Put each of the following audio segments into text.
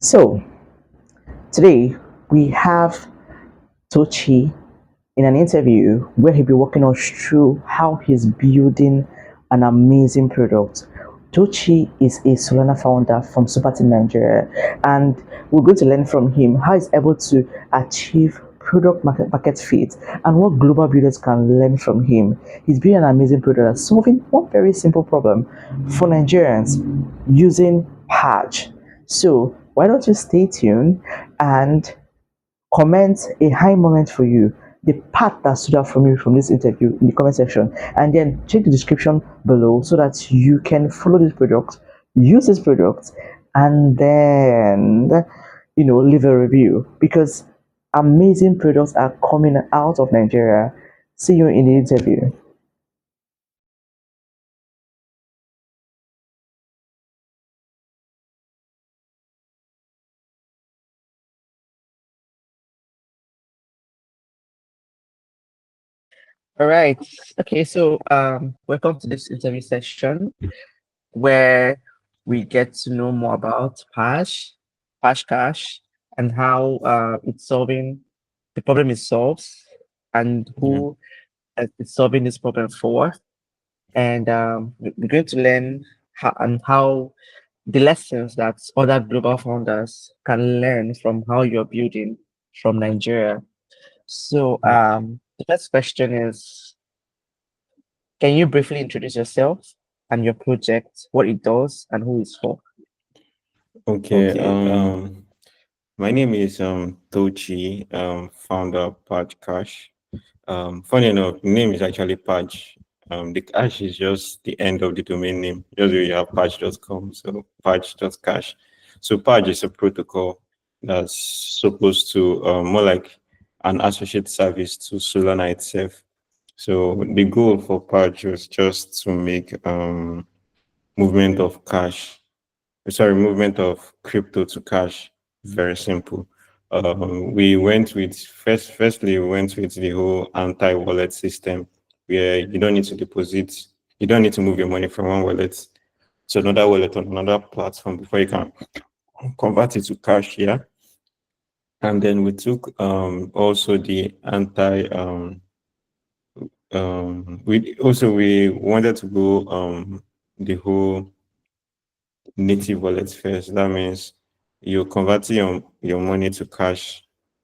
So today we have Tochi in an interview where he'll be walking us through how he's building an amazing product. Tochi is a Solana founder from Superteam Nigeria, and we're going to learn from him how he's able to achieve product market fit and what global builders can learn from him. He's been an amazing product at solving one very simple problem for Nigerians using Patch. So why don't you stay tuned and comment a high moment for you, the part that stood out from you from this interview in the comment section, and then check the description below so that you can follow this product, use this product, and then leave a review because amazing products are coming out of Nigeria. See you in the interview. All right. Okay, so welcome to this interview session where we get to know more about Cash, and how it's solving the problem it solves, and Yeah. who it's solving this problem for. And we're going to learn how the lessons that other global founders can learn from how you're building from Nigeria. So Yeah. the first question is, can you briefly introduce yourself and your project, what it does, and who it's for? Okay. My name is Tochi, founder of Patch Cash. Funny enough, the name is actually Patch. The cash is just the end of the domain name. Just where you have patch.com, so patch.cash. So Patch is a protocol that's supposed to more like an associate service to Solana itself. So the goal for Patch was just to make movement of cash movement of crypto to cash. Very simple. We went with firstly we went with the whole anti-wallet system where you don't need to deposit, you don't need to move your money from one wallet to another wallet on another platform before you can convert it to cash. Yeah. And then we took also the anti we wanted to go the whole native wallet first. That means you're converting your money to cash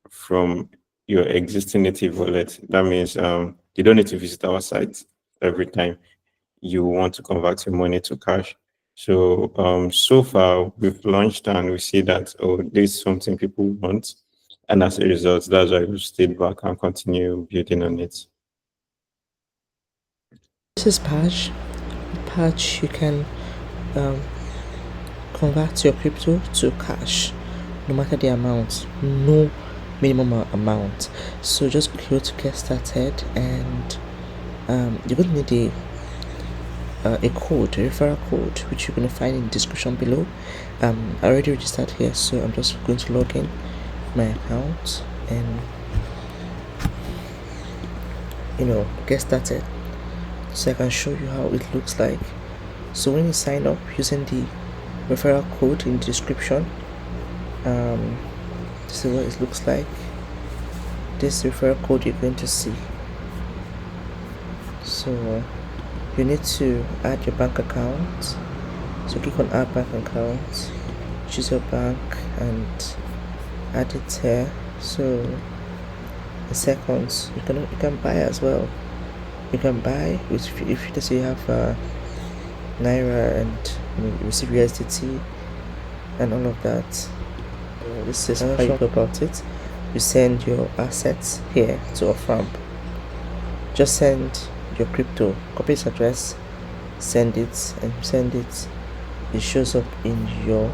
from your existing native wallet. That means you don't need to visit our site every time you want to convert your money to cash. So so far we've launched and we see that this is something people want. And as a result, that's why we stayed back and continue building on it. This is Patch. Patch, you can um, convert your crypto to cash, no matter the amount, no minimum amount. So just go to get started, and you're going to need a code, a referral code, which you're going to find in the description below. I already registered here, so I'm just going to log in my account and get started, so I can show you how it looks like. So when you sign up using the referral code in the description, this is what it looks like. This referral code you're going to see. So you need to add your bank account. So click on add bank account, choose your bank and add it here. So in seconds you can buy as well. You can buy if you say you have Naira and you receive USDT and all of that. This is how you go about it. You send your assets here to Offramp. Just send your crypto, copy its address, send it, and send it. It shows up in your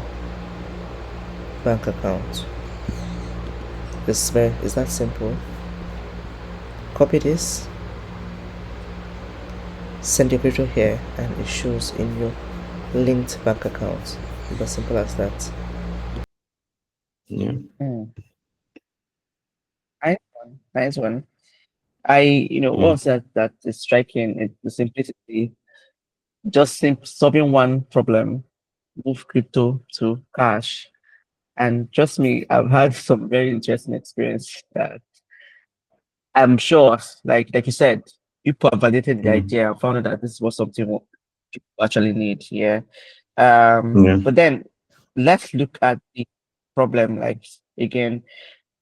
bank account. It's that simple. Copy this, send your crypto here, and it shows in your linked bank account. It's as simple as that. Yeah. Hmm. Nice one. Nice one. What Yeah. was that is striking? The simplicity, just solving one problem move crypto to cash. And trust me, I've had some very interesting experience that I'm sure, like you said, people have validated the Mm. idea and found out that this was something what people actually need. Yeah. Yeah. But then let's look at the problem. Like again,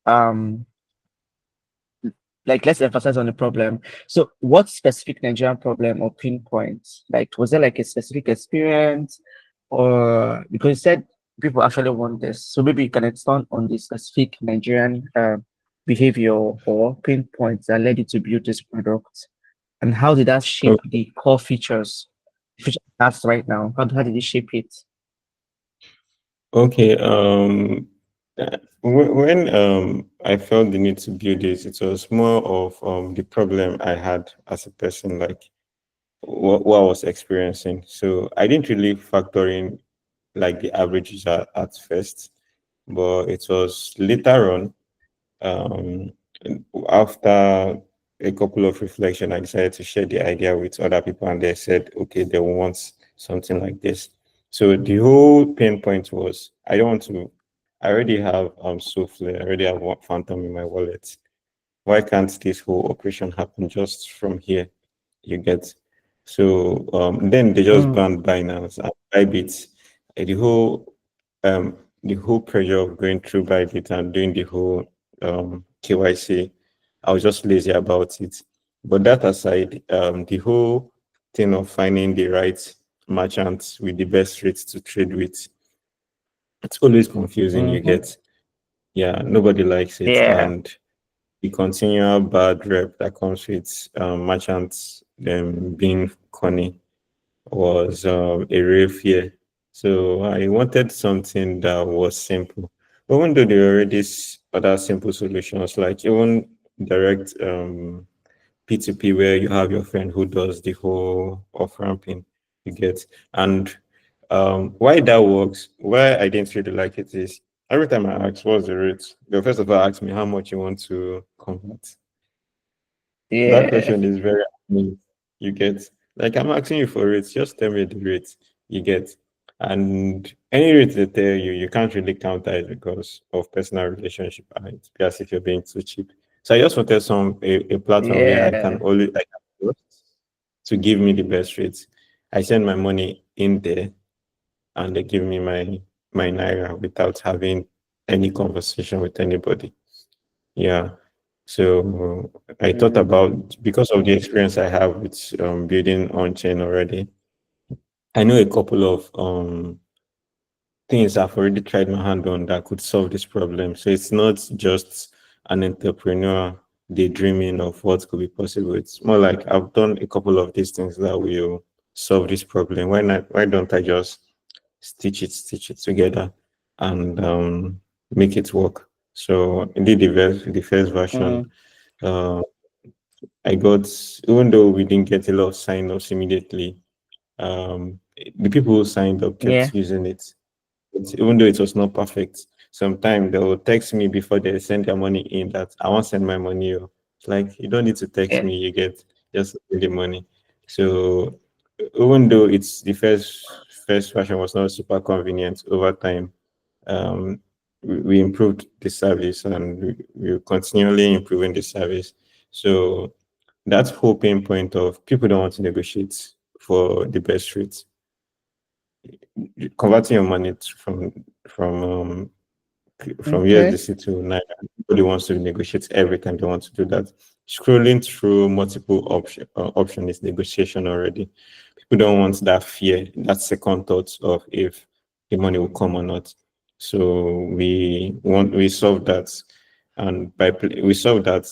um, like let's emphasize on the problem. So, what specific Nigerian problem or pinpoint? Like, was there like a specific experience, or because you said people actually want this, so maybe you can expand on the specific Nigerian behavior or pinpoints that led you to build this product, and how did that shape the core features that's right now? How did it shape it? Okay. When I felt the need to build this, it was more of the problem I had as a person, like what I was experiencing. So I didn't really factor in like the averages at first, but it was later on, um, after a couple of reflection, I decided to share the idea with other people, and they said, okay, they want something like this. So the whole pain point was, I don't want to. I already have Souffle, I already have Phantom in my wallet. Why can't this whole operation happen just from here? You get. So then they just Mm, banned Binance and Bybit. The whole the whole pressure of going through Bybit and doing the whole KYC, I was just lazy about it. But that aside, the whole thing of finding the right merchants with the best rates to trade with, it's always confusing. You mm-hmm. get, yeah, nobody likes it, Yeah, and the continual bad rep that comes with merchants being corny was a real fear. So I wanted something that was simple. Even though there are already other simple solutions, like even direct P2P, where you have your friend who does the whole off ramping, you get. And why that works, why I didn't really like it is every time I ask what's the rate, they'll first of all ask me how much you want to convert. That yeah, question is very annoying. You get, like, I'm asking you for rates, just tell me the rate you get. And any rate they tell you, you can't really counter it because of personal relationship, and it's as if you're being too cheap. So I just wanted a platform where I can yeah. always I can trust to give me the best rates. I send my money in there, and they give me my Naira without having any conversation with anybody. Yeah. So I thought Mm, about, because of the experience I have with building on chain already. I know a couple of things I've already tried my hand on that could solve this problem. So it's not just an entrepreneur daydreaming of what could be possible. It's more like I've done a couple of these things that will solve this problem. Why don't I just stitch it together and make it work? So I did the first version. mm, Uh, I got, even though we didn't get a lot of sign-ups immediately, the people who signed up yeah, kept using it. Even though it was not perfect, sometimes they will text me before they send their money in that I won't send my money. Oh. It's like, you don't need to text yeah, me, you get just the money. So even though it's the first version was not super convenient, over time, we improved the service, and we're continually improving the service. So that's whole pain point of people don't want to negotiate for the best rates. Converting your money from okay, USDC to Naira, nobody wants to negotiate every time they want to do that. Scrolling through multiple option is negotiation already. People don't want that fear, that second thought of if the money will come or not. So we solve that, and we solve that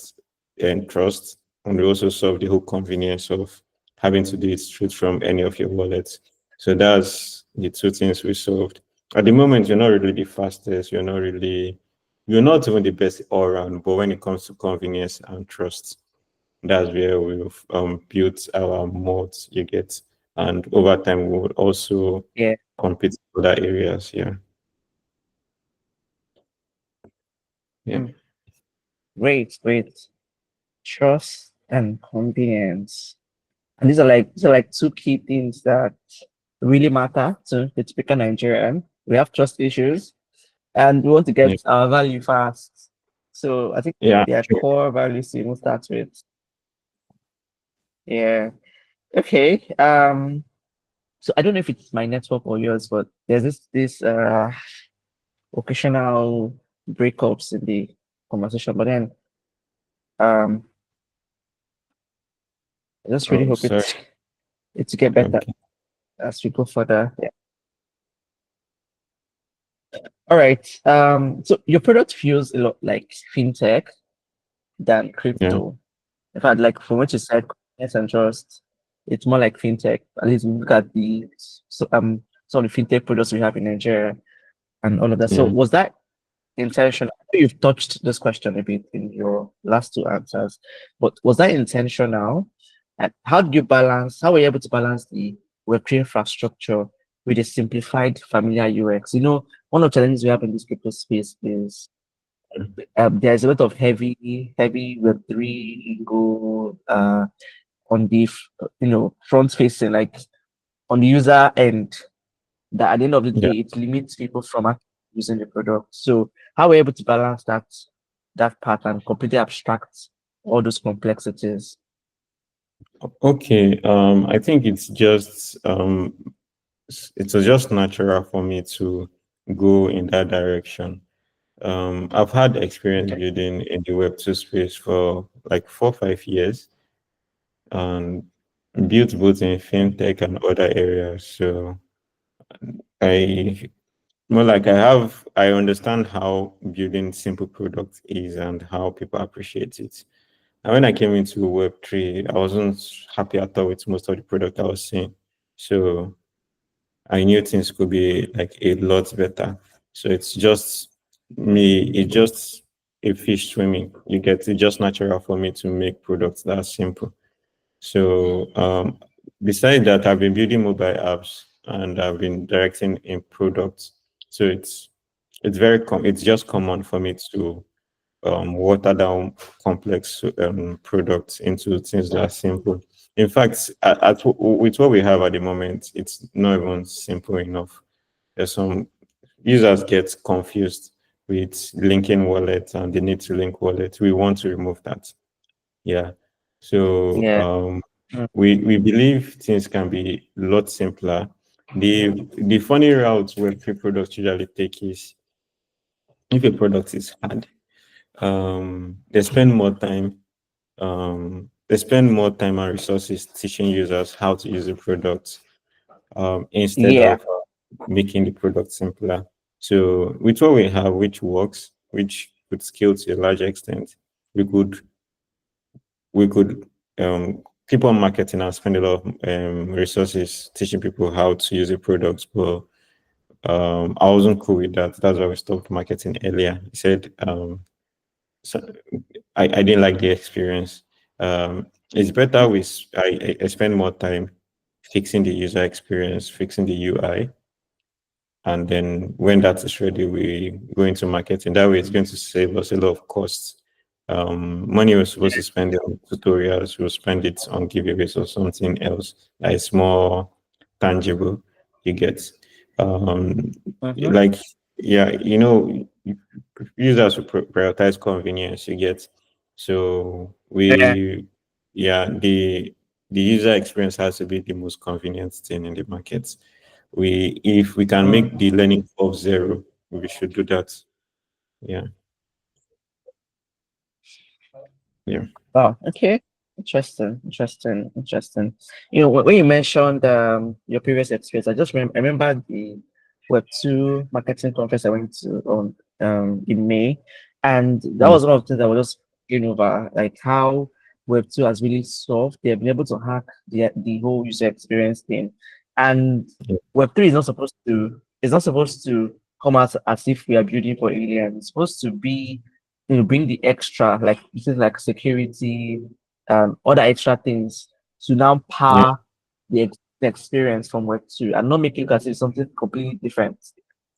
and trust, and we also solve the whole convenience of having to do it straight from any of your wallets. So that's the two things we solved. At the moment, you're not really the fastest, you're not even the best all around, but when it comes to convenience and trust, that's where we've built our moats, you get. And over time, we would also yeah. compete in other areas. Yeah. Yeah. Mm, great, great. Trust and convenience. And these are like two key things that really matter to the typical Nigerian. We have trust issues and we want to get our value fast. So I think Yeah. their core values you will start with. Yeah. Okay. So I don't know if it's my network or yours, but there's this occasional breakups in the conversation. But then I just really Oh, hope sorry. it to get better Okay. as we go further. Yeah. All right. So your product feels a lot like fintech than Yeah. crypto. In fact, like from what you said, yes and trust, it's more like fintech. At least look at the some of the fintech products we have in Nigeria and all of that. So Yeah. was that intentional? I know you've touched this question a bit in your last two answers, but was that intentional? And how did you balance? How were you able to balance the Web3 infrastructure with a simplified, familiar UX? You know, one of the challenges we have in this crypto space is there's a lot of heavy Web3 lingo on the front facing, like on the user end. That at the end of the Yeah. day, it limits people from actually using the product. So how we're able to balance that part and completely abstract all those complexities. Okay. I think it's just natural for me to go in that direction. I've had experience Okay. building in the Web2 space for like 4 or 5 years, and built both in fintech and other areas. So I I understand how building simple products is and how people appreciate it. And when I came into Web3, I wasn't happy at all with most of the product I was seeing. So I knew things could be like a lot better. So it's just a fish swimming. You get it just natural for me to make products that simple. So besides that, I've been building mobile apps and I've been directing in products. So it's just common for me to water down complex products into things that are simple. In fact, with what we have at the moment, it's not even simple enough. There's some users get confused with linking wallet and they need to link wallet. We want to remove that. Yeah. So Yeah. Mm. we believe things can be a lot simpler. The funny route where products usually take is if a product is hard, they spend more time and resources teaching users how to use the product instead Yeah. of making the product simpler. So with what we have, which works, which could scale to a large extent, we could we could keep on marketing and spend a lot of resources teaching people how to use the products. But I wasn't cool with that. That's why we stopped marketing earlier. He said so I didn't like the experience. It's better I spend more time fixing the user experience, fixing the UI, and then when that is ready, we go into marketing. That way, it's going to save us a lot of costs. Money we're supposed to spend it on tutorials, we'll spend it on giveaways or something else that is more tangible. You get, Mhm. like, yeah, users will prioritize convenience. You get, so Yeah. yeah, the user experience has to be the most convenient thing in the market. If we can Mm. make the learning of zero, we should do that. Yeah. Yeah. Oh, okay. Interesting. You know, when you mentioned your previous experience, I just remember the Web2 marketing conference I went to on in May, and that Mm. was one of the things that was just over, like how Web2 has really solved. They've been able to hack the whole user experience thing, and Yeah. Web3 is not supposed to come out as if we are building for aliens. It's supposed to be bring the extra like things like security and other extra things to now Yeah. power the experience from Web2 and not making it as if something completely different,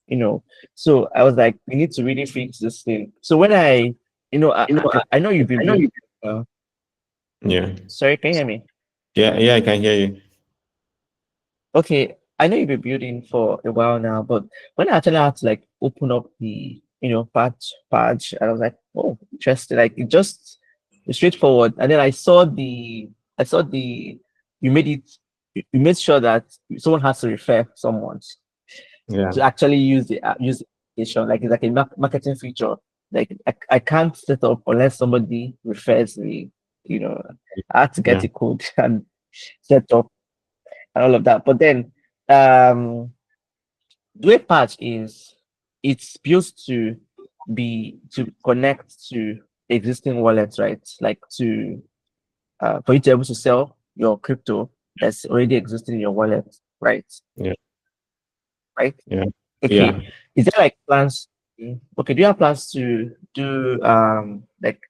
you know. So I was like, we need to really fix this thing. So when I know you've been building. Uh, Yeah. sorry, can you hear me? Yeah. Yeah. I can hear you. Okay, I know you've been building for a while now, but when I actually had to like open up the patch, and I was like, oh, interesting. Like it just it's straightforward. And then I saw the you made it you made sure that someone has to refer someone Yeah, to actually use the application. Like it's like a marketing feature. Like I can't set up unless somebody refers me. You know, I had to get yeah, a code and set up and all of that. But then um the way patch is it's built to connect to existing wallets, right? Like to for you to be able to sell your crypto that's already existing in your wallet, right? yeah, Right? yeah, Okay. yeah, Is there like plans? Okay, do you have plans to do like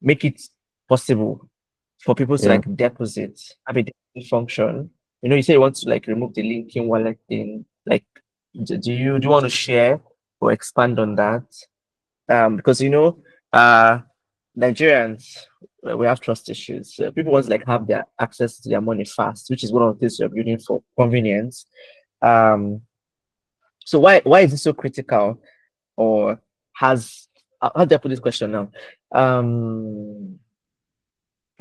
make it possible for people to yeah. like deposit, have a deposit function? You say you want to like remove the linking wallet thing. Like, do you want to share or expand on that? Because Nigerians, we have trust issues. People want to like have their access to their money fast, which is one of the things we're building for convenience. Um, so why is it so critical? Or has how do I put this question now?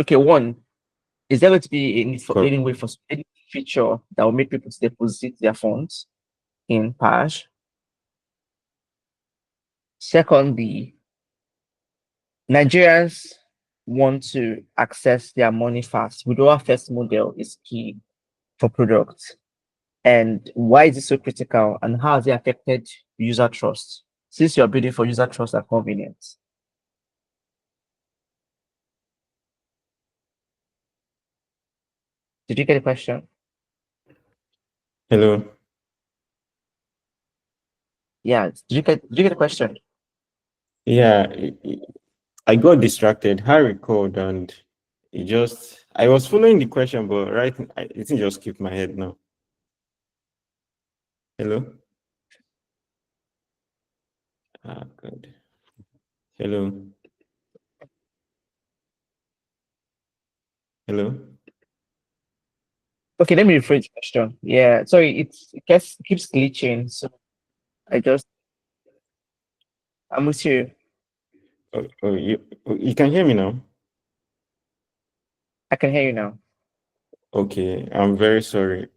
Okay, one, is there going to be any way for any feature that will make people to deposit their funds in Pash? Secondly, Nigerians want to access their money fast. Withdrawal first model is key for products. And why is it so critical? And how has it affected user trust? Since you're building for user trust and convenience. Did you get the question? Hello. Yeah. Did you get the question? Yeah, I got distracted. I recalled and I was following the question, but it just skipped my head now. Hello. Ah, good. Hello. Hello. Okay, let me rephrase the question. Yeah, sorry, it keeps glitching. So I just I'm with you. You can hear me now? I can hear you now. Okay, I'm very sorry.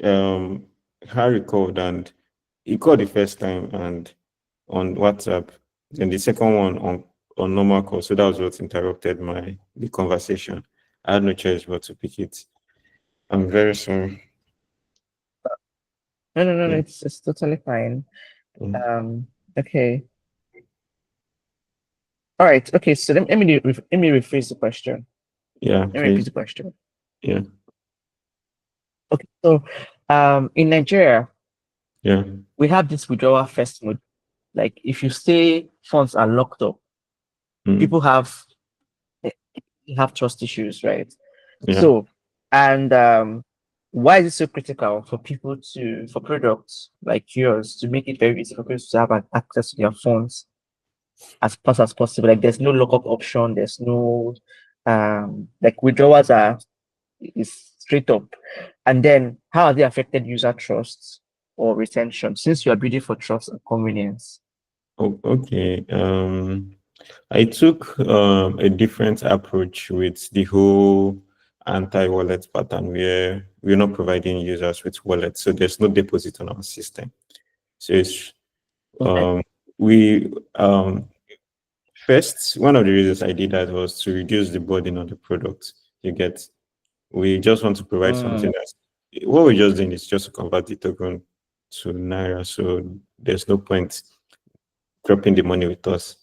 Harry called and he called the first time and on WhatsApp, then the second one on normal call. So that was what interrupted the conversation. I had no choice but to pick it. I'm very sorry. No, Yeah. it's totally fine. Mm. Okay. All right. Okay, so let me rephrase the question. Yeah, Let me repeat please. the question. Yeah, Okay, so in Nigeria, yeah, we have this withdrawal first mode. Like if you say funds are locked up, people mm, have trust issues, right? yeah. So, and why is it so critical for people for products like yours to make it very easy for people to have access to their funds as fast as possible? Like there's no lockup option, there's no like withdrawals is straight up. And then how have they affected user trust or retention since you are building for trust and convenience? Oh, okay. I took a different approach with the whole anti-wallet pattern where we're not providing users with wallets, so there's no deposit on our system. So it's Okay. we first, one of the reasons I did that was to reduce the burden on the product. You get, we just want to provide something that's what we're just doing is just to convert the token to Naira. So there's no point dropping the money with us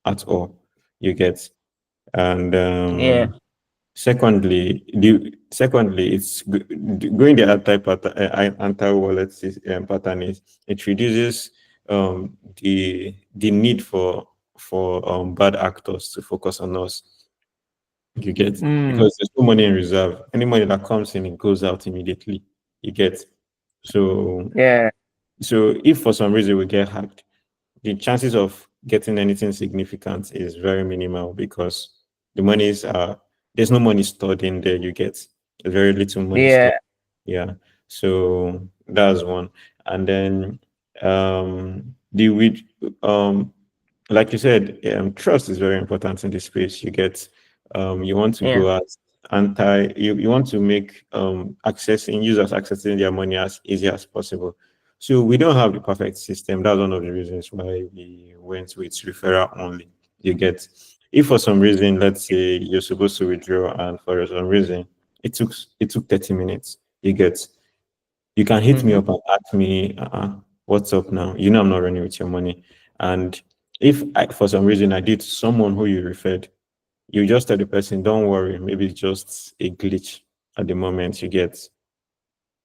at all. You get, and Yeah. secondly, it's going the anti wallet pattern is it reduces the need for bad actors to focus on us. You get, because there's no money in reserve. Any money that comes in, it goes out immediately. You get, so Yeah. if for some reason we get hacked, the chances of getting anything significant is very minimal because the monies are there's no money stored in there. You get very little money stored. Yeah. Yeah. So that's one. And then the with like you said, trust is very important in this space. You get you want to Yeah. go as you want to make accessing users accessing their money as easy as possible. So we don't have the perfect system. That's one of the reasons why we went with referral only. You get, if for some reason, let's say you're supposed to withdraw and for some reason it took 30 minutes. You get, you can hit me Mm-hmm. up and ask me, what's up now? You know I'm not running with your money. And if for some reason I did to someone who you referred, you just tell the person, don't worry, maybe it's just a glitch at the moment. You get,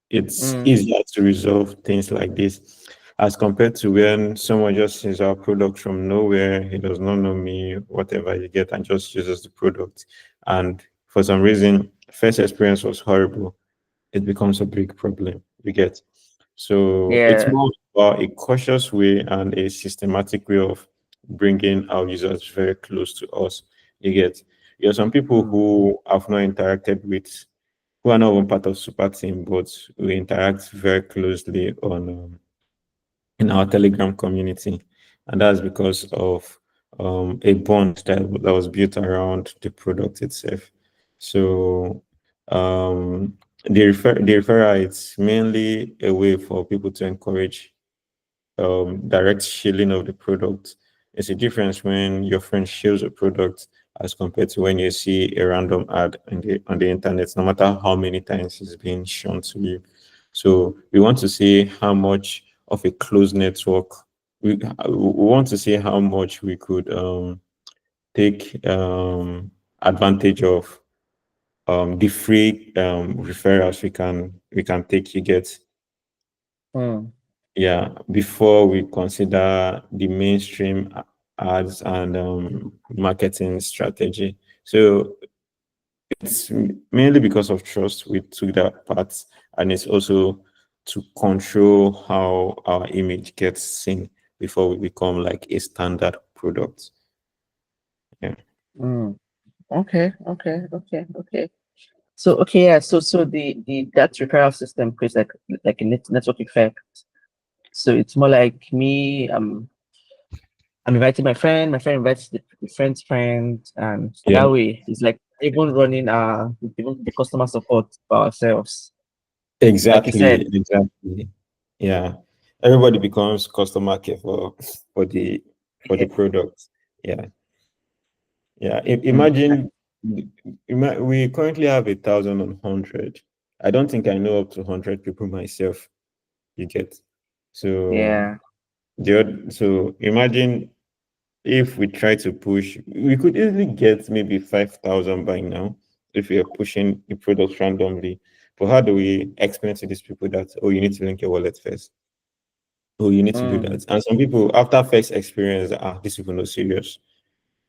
it's Mm. easier to resolve things like this as compared to when someone just sees our product from nowhere, he does not know me, whatever you get, and just uses the product. And for some reason, first experience was horrible, it becomes a big problem. You get, so it's Yeah. more about a cautious way and a systematic way of bringing our users very close to us. You get, there are some people Mm. who have not interacted with, who are not even part of Superteam, but we interact very closely on in our Telegram community, and that's because of a bond that was built around the product itself. So the referral, it's mainly a way for people to encourage direct shilling of the product. It's a difference when your friend shares a product as compared to when you see a random ad on the internet, no matter how many times it's being shown to you. So we want to see how much of a closed network we want to see how much we could take advantage of the free referrals we can take. You get, Mm. yeah, before we consider the mainstream ads and marketing strategy. So it's mainly because of trust we took that part, and it's also to control how our image gets seen before we become like a standard product. Yeah. Mm. Okay. Okay. Okay. Okay. So okay, yeah. So the that referral system creates like a network effect. So it's more like me. I'm inviting my friend invites the friend's friend, and Yeah. that way it's like even running even the customer support for ourselves. Like you said, Exactly. Yeah. Everybody becomes customer care for the for yeah. the product. Yeah. Yeah. Mm. Imagine we currently have 1,100. I don't think I know up to 100 people myself. You get, so Yeah. so imagine if we try to push, we could easily get maybe 5,000 by now if we are pushing the products randomly. But how do we explain to these people that, oh, you need to link your wallet first? Oh, you need to do Mm. that. And some people, after first experience, these people are serious.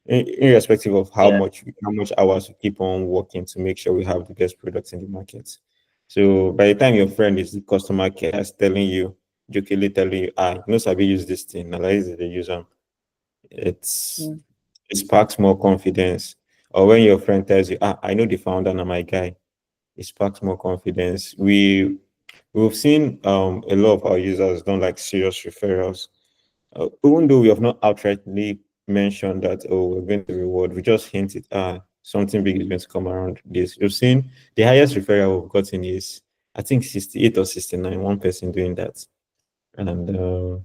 Irrespective of Yeah. how much hours we keep on working to make sure we have the best products in the market. So by the time your friend is the customer care is telling you, jokingly telling you, you know, Sabi use this thing, now like they use them. It's Mm. it sparks more confidence. Or when your friend tells you, I know the founder and my guy, it sparks more confidence. We've seen a lot of our users don't like serious referrals. Even though we have not outrightly mentioned that, oh, we're going to reward, we just hinted, something big is going to come around this. We've seen the highest referral we've gotten is, I think, 68 or 69, one person doing that. And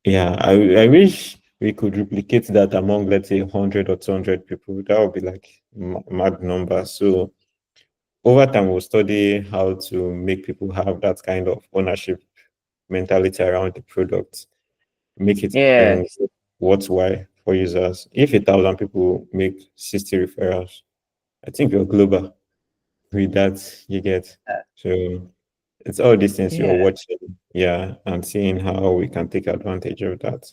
yeah, I wish we could replicate that among, let's say, 100 or 200 people. That would be like mad number. So over time, we'll study how to make people have that kind of ownership mentality around the product, make it Yeah. worthwhile for users. If 1,000 people make 60 referrals, I think you're global with that. You get, Uh, so it's all these things you're yeah. watching, yeah, and seeing how we can take advantage of that.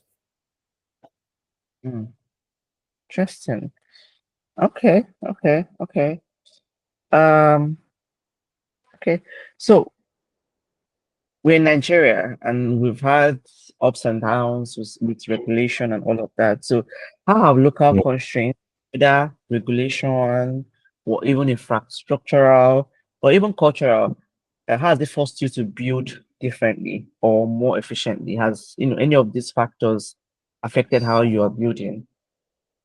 Mm. Interesting. Okay. Okay. Okay. Um. Okay. So we're in Nigeria and we've had ups and downs with regulation and all of that. So how have local Yeah. constraints, whether regulation or even infrastructural or even cultural, how has it forced you to build differently or more efficiently? Has any of these factors affected how you are building,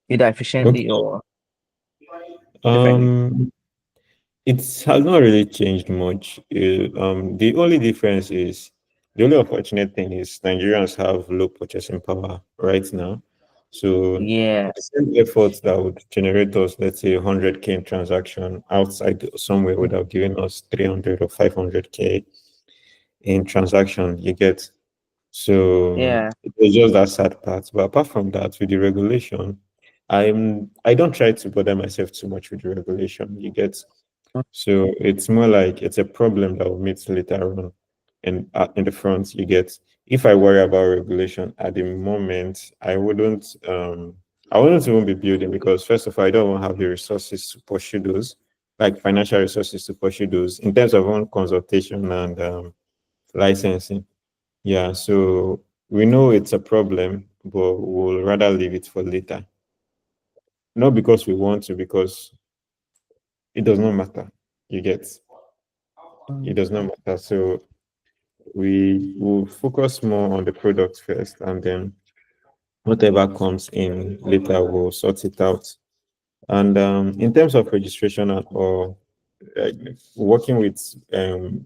either efficiently Okay. or differently? Um, it has not really changed much. The only difference is the only unfortunate thing is Nigerians have low purchasing power right now. So Yeah, the same efforts that would generate us, let's say, 100K in transaction outside somewhere would have given us 300 or 500K in transaction. You get. So yeah. it's just that sad part. But apart from that, with the regulation, I don't try to bother myself too much with the regulation. You get. So it's more like it's a problem that we'll meet later on, and in the front you get. If I worry about regulation at the moment, I wouldn't even be building because first of all, I don't have the resources to pursue those, like financial resources to pursue those in terms of own consultation and licensing. Yeah, so we know it's a problem, but we'll rather leave it for later. Not because we want to, because it does not matter. You get, it Mm. does not matter. So we will focus more on the product first, and then whatever comes in later, we'll sort it out. And in terms of registration or like, working with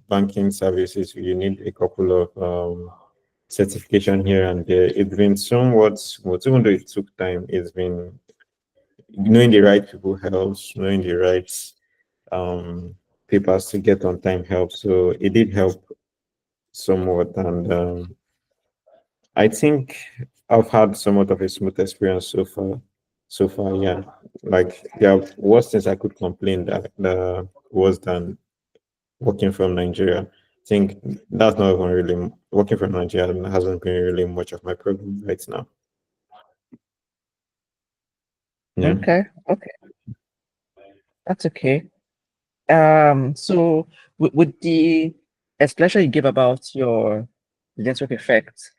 banking services, you need a couple of certification here and there. It's been somewhat smooth, even though it took time. It's been knowing the right people helps, knowing the right um, papers to get on time helps. So it did help somewhat, and I think I've had somewhat of a smooth experience so far. So far, yeah. Like there are worse things I could complain that worse than working from Nigeria. I think that's not even really working from Nigeria hasn't been really much of my problem right now. Yeah. Okay, okay, that's okay. So with the explanation you give about the network effect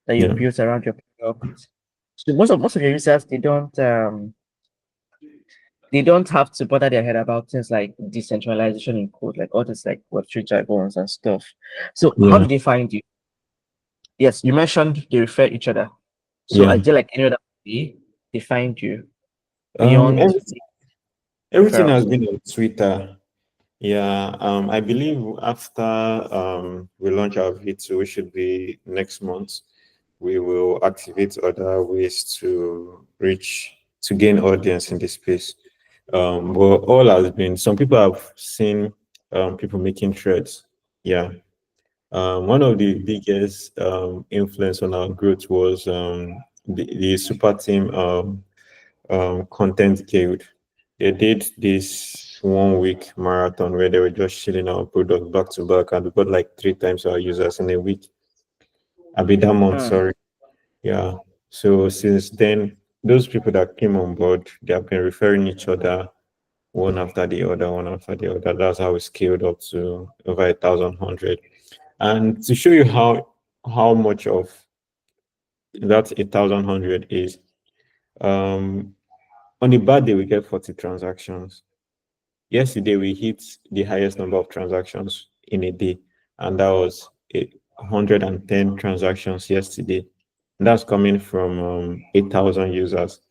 that you Yeah. built around your product, so most of your users they don't have to bother their head about things like decentralization in code, like all this like Web3 jargons and stuff. So how Yeah. do they find you? Yes, you mentioned they refer each other. So Yeah. is there like any other way they find you Um, beyond every, the everything has referrals? been on Twitter. Yeah, I believe after we launch our V2, which should be next month, we will activate other ways to reach to gain audience in this space. But all has been some people have seen people making threads. Yeah. One of the biggest influence on our growth was the super team content guild. They did this 1 week marathon where they were just shilling our product back to back, and we got like 3 times our users in a week. I mean that month, Hmm. sorry. Yeah. So since then, those people that came on board, they have been referring each other one after the other, one after the other. That's how we scaled up to over 1,100. And to show you how much of that 1,100 is, um, on a bad day we get 40 transactions. Yesterday, we hit the highest number of transactions in a day, and that was 110 transactions yesterday. And that's coming from 8,000 users.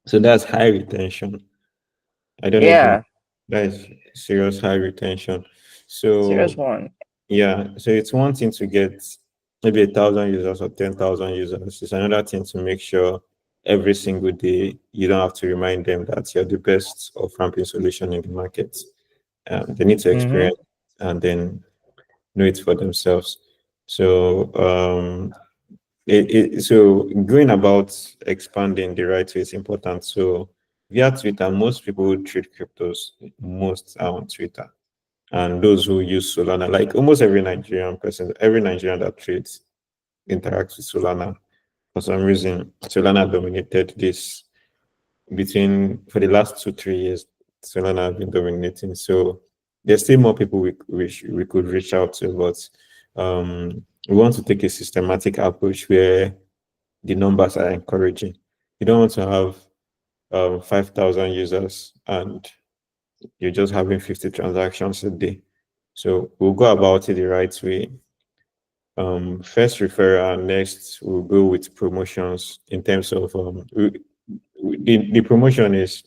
So that's high retention. I don't know if you know, Yeah, that is serious high retention. serious So one. yeah, so it's one thing to get maybe 1,000 users or 10,000 users. It's another thing to make sure every single day you don't have to remind them that you're the best of ramping solution in the market. They need to Mm-hmm. experience and then know it for themselves. So so going about expanding the right way is important. So via Twitter, most people who trade cryptos most are on Twitter, and those who use Solana, like almost every Nigerian person, every Nigerian that trades interacts with Solana. For some reason, Solana dominated this between for the last 2 3 years. Solana have been dominating. So there's still more people we could reach out to, but we want to take a systematic approach where the numbers are encouraging. You don't want to have 5,000 users and you're just having 50 transactions a day. So we'll go about it the right way. First referral, next we'll go with promotions in terms of the promotion is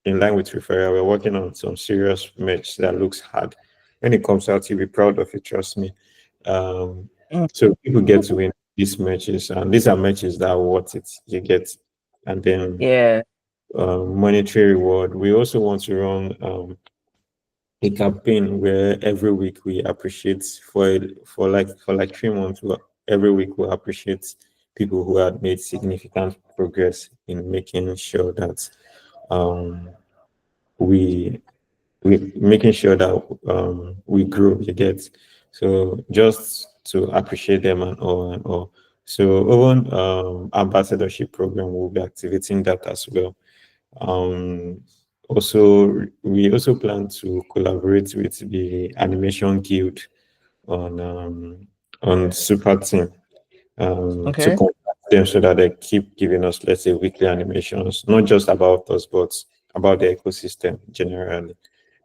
in line with referral. We're working on some serious merch that looks hard. When it comes out, you'll be proud of it, trust me. Um, Mm. so people get to win these matches, and these are matches that are worth it. You get, and then Yeah. monetary reward. We also want to run a campaign where every week we appreciate for like 3 months. Every week we appreciate people who had made significant progress in making sure that um, we making sure that we grow. You get, so just to appreciate them and all and all. So even ambassadorship program will be activating that as well. um, we also plan to collaborate with the Animation Guild on Superteam to Okay. contact them so that they keep giving us, let's say, weekly animations, not just about us, but about the ecosystem generally.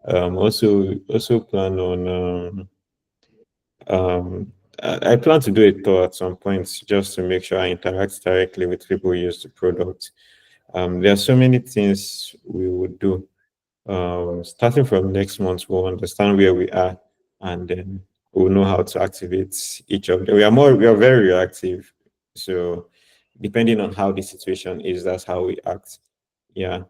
Also plan on I plan to do a tour at some point just to make sure I interact directly with people who use the product. There are so many things we would do. Starting from next month, we'll understand where we are, and then we'll know how to activate each of them. We are very reactive. So depending on how the situation is, that's how we act. Yeah.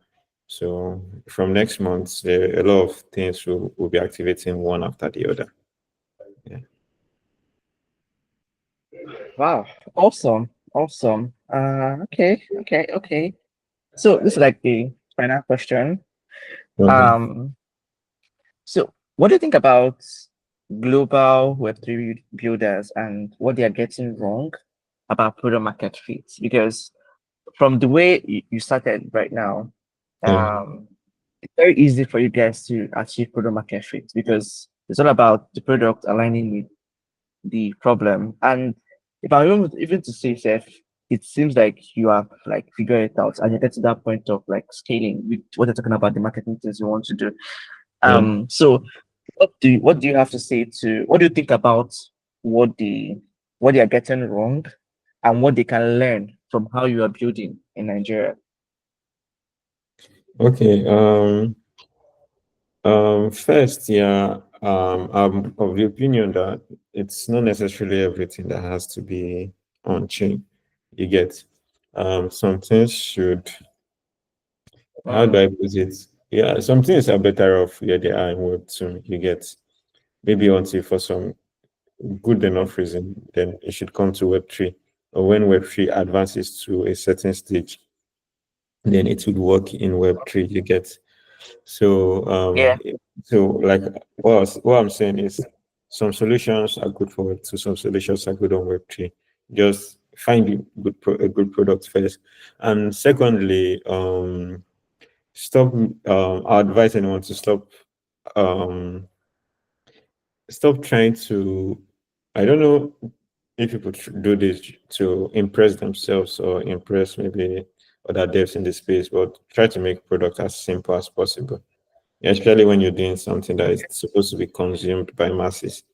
So from next month, there are a lot of things we'll be activating one after the other. Yeah. Wow. Awesome. Awesome. Okay. Okay. Okay. So this is like the final question. Mhm. Um, so what do you think about global Web3 builders and what they are getting wrong about product market fit? Because from the way you started right now, Yeah. it's very easy for you guys to achieve product market fit because it's all about the product aligning with the problem. And if I even to say, Seth, it seems like you have like figured it out and you get to that point of like scaling with what you're talking about, the marketing things you want to do. Yeah. So what do you have to say to what do you think about what the what they are getting wrong and what they can learn from how you are building in Nigeria? Okay. First, yeah, I'm of the opinion that it's not necessarily everything that has to be on chain. You get, some things should, how do Mm, I put it? Yeah, some things are better off where they are in Web2. You get, maybe until for some good enough reason, then it should come to Web3. Or when Web3 advances to a certain stage, then it would work in Web3. You get. So, yeah, like what I'm saying is, some solutions are good for Web2, some solutions are good on Web3. Just find a good product first, and secondly, stop. I advise anyone to um, stop trying to. I don't know if people do this to impress themselves or impress maybe other devs in the space, but try to make product as simple as possible, especially when you're doing something that is supposed to be consumed by masses.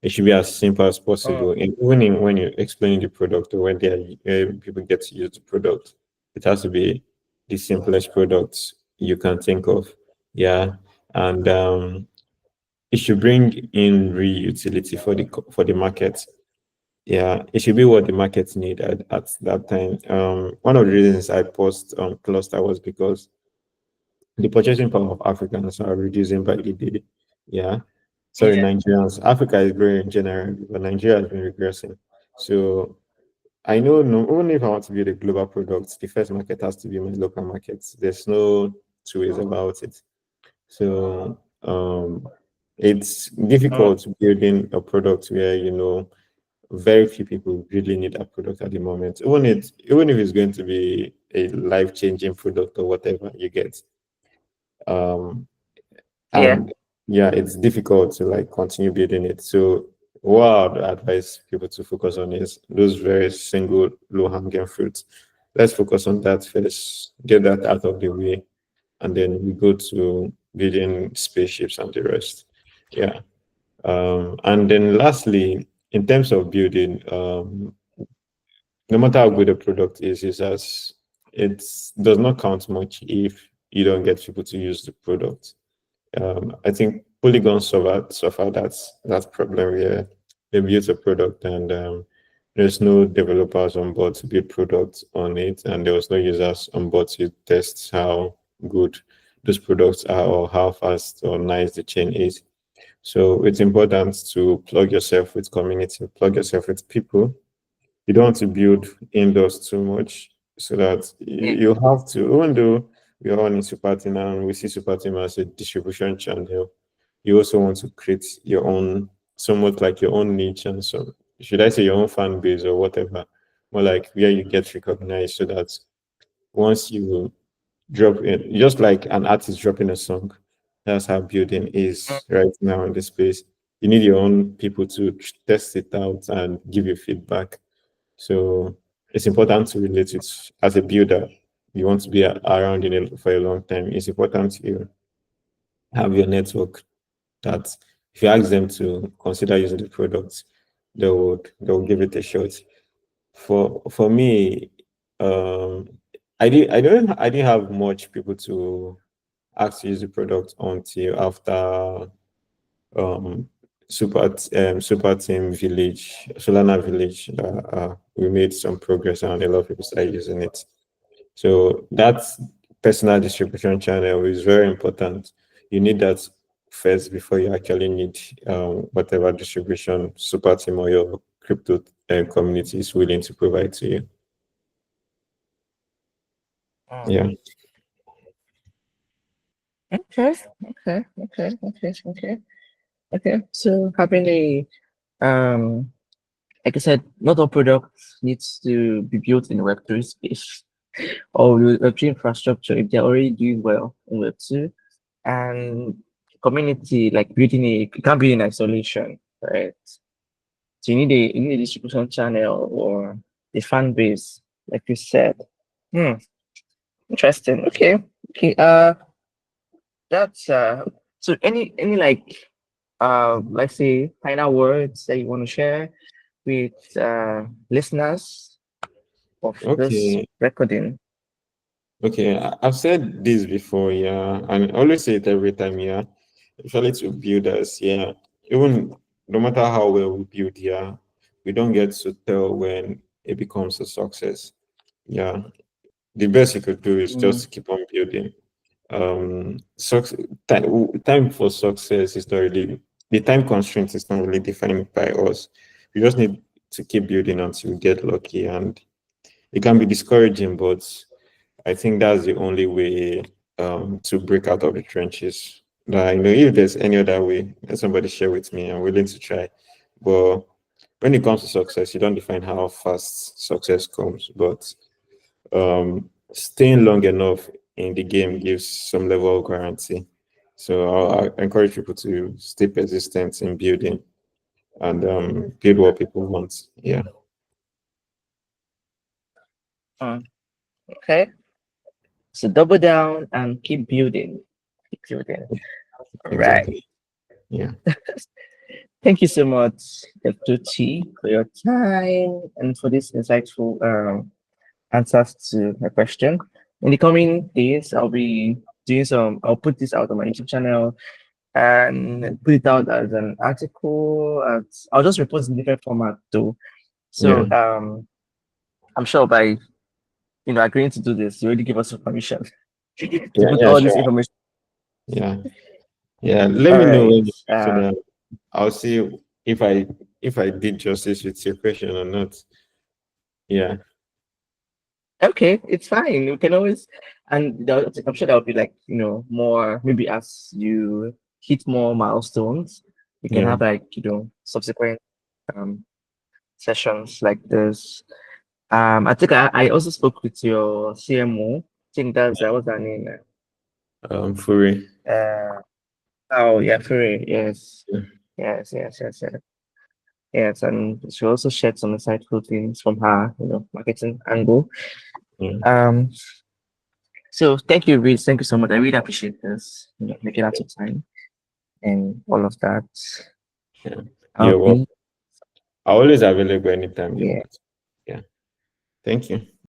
It should be as simple as mm, possible. And even when you're explaining the product or when people get to use the product, it has to be the simplest product you can think of. Yeah, and it should bring in real utility for the market. Yeah, it should be what the market need at that time. One of the reasons I paused Cluster was because the purchasing power of Africans are reducing by the day. Yeah. Sorry, yeah, Nigerians. Africa is growing in general, but Nigeria has been regressing. So I know, no, even if I want to build a global product, the first market has to be my local market. There's no two ways about it. So it's mm, difficult building a product where very few people really need that product at the moment. Even if it's going to be a life-changing product or whatever you get. Um, yeah. and yeah, it's difficult to like continue building it. So what I'd advise people to focus on is those very single low-hanging fruits. Let's focus on that first, get that out of the way, and then we go to building spaceships and the rest. Yeah. And then lastly, in terms of building, no matter how good a product is as it does not count much if you don't get people to use the product. I think Polygon suffer that problem where they built a product and there's no developers on board to build products on it, and there was no users on board to test how good those products are or how fast or nice the chain is. So it's important to plug yourself with community, plug yourself with people. You don't want to build indoors too much so that Yeah. you have to, even though we are all in Superteam and we see Superteam as a distribution channel, you also want to create your own, somewhat like your own niche and so, should I say your own fan base or whatever, more like where you get recognized so that once you drop in, just like an artist dropping a song, that's how building is right now in the space. You need your own people to test it out and give you feedback. So it's important to relate it as a builder. You want to be around in it for a long time. It's important to have your network that if you ask them to consider using the product, they'll give it a shot. For me, um, I didn't have much people to ask to use the product until after um super team village Solana village. We made some progress and a lot of people started using it. So that personal distribution channel is very important. You need that first before you actually need whatever distribution super team or your crypto community is willing to provide to you. Yeah. Okay. Okay. Okay. Okay. Okay. Okay. So having a like I said, not all products needs to be built in the Web3 space or the Web3 infrastructure if they're already doing well in Web2. And community, like building you can't build in isolation, right? So you need a distribution channel or a fan base, like you said. Hmm. Interesting. Okay. Okay. That's so any like let's say final words that you want to share with listeners of this Okay. recording. Okay. I've said this before, yeah, and I always say it every time, yeah. Especially to builders, yeah. Even no matter how well we build, yeah, we don't get to tell when it becomes a success. Yeah. The best you could do is Mm, just keep on building. Time for success is not really, the time constraint is not really defined by us. We just need to keep building until we get lucky, and it can be discouraging, but I think that's the only way to break out of the trenches. Like, if there's any other way, let somebody share with me. I'm willing to try. But when it comes to success, you don't define how fast success comes, but staying long enough in the game gives some level of guarantee. So I encourage people to stay persistent in building and build what people want. Yeah. okay. So double down and keep building. Keep building. All right. Exactly. Yeah. Thank you so much, F2T, for your time and for this insightful answers to my question. In the coming days, I'll put this out on my YouTube channel and put it out as an article. I'll just repost in different format too. Yeah. So I'm sure by agreeing to do this, you already give us permission to Yeah. put Yeah. all this Sure. information. Yeah. Yeah. Let All me know right. when so that I'll see if I did justice with your question or not. Yeah. Okay, it's fine. We can always, and I'm sure there'll be like more maybe as you hit more milestones, we can Yeah. have like subsequent um sessions like this. I think I also spoke with your CMO. I think that's what's her name? Furi. Oh yeah, Fury. Yes, Yeah. yes, yes, yes, yes. Yes, and she also shared some insightful things from her, marketing angle. Yeah. Um, so thank you, Reed. Thank you so much. I really appreciate this, making out of time and all of that. Yeah. I'll You're be welcome. I'm always available anytime you yeah. want. Yeah. Thank you.